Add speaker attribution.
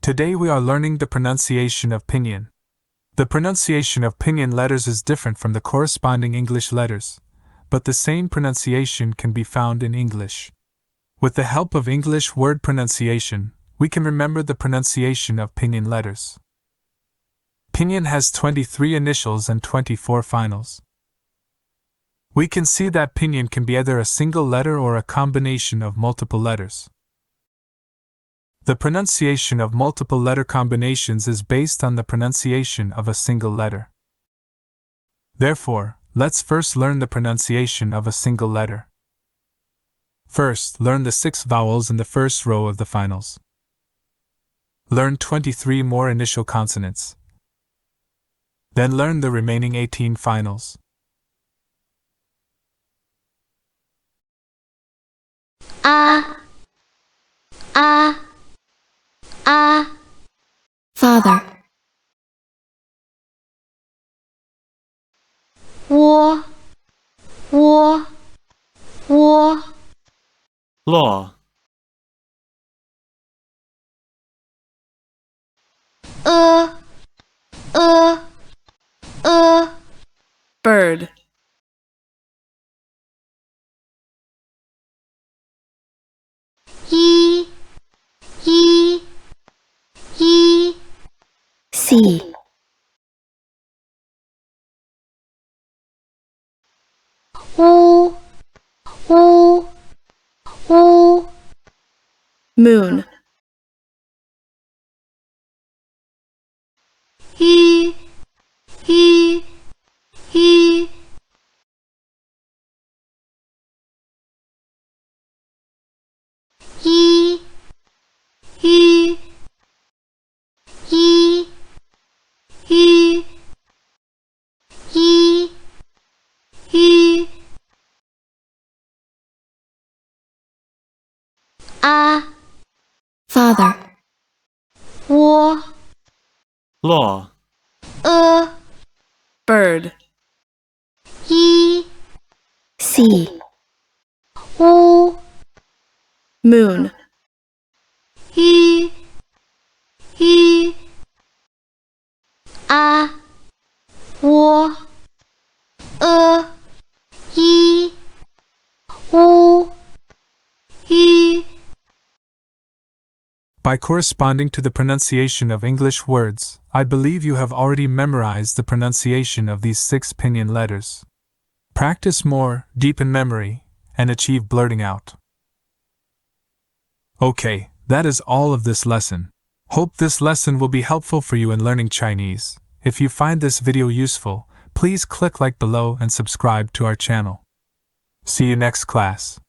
Speaker 1: Today we are learning the pronunciation of Pinyin. The pronunciation of Pinyin letters is different from the corresponding English letters, but the same pronunciation can be found in English. With the help of English word pronunciation, we can remember the pronunciation of Pinyin letters. Pinyin has 23 initials and 24 finals. We can see that Pinyin can be either a single letter or a combination of multiple letters. The pronunciation of multiple letter combinations is based on the pronunciation of a single letter. Therefore, let's first learn the pronunciation of a single letter. First, learn the 6 vowels in the first row of the finals. Learn 23 more initial consonants. Then learn the remaining 18 finals.
Speaker 2: Father.
Speaker 3: Wo.
Speaker 4: Law.
Speaker 2: Bird.
Speaker 3: Yi.
Speaker 2: Sea.
Speaker 3: Wu.
Speaker 2: Moon.
Speaker 3: He.
Speaker 2: Father.
Speaker 3: Wo.
Speaker 4: Law.
Speaker 2: Bird.
Speaker 3: Yi.
Speaker 2: Sea.
Speaker 3: Wu.
Speaker 2: Moon.
Speaker 3: He. Wo. Yi. Wu. He.
Speaker 1: By corresponding to the pronunciation of English words, I believe you have already memorized the pronunciation of these 6 Pinyin letters. Practice more, deepen memory, and achieve blurting out. Okay, that is all of this lesson. Hope this lesson will be helpful for you in learning Chinese. If you find this video useful, please click like below and subscribe to our channel. See you next class.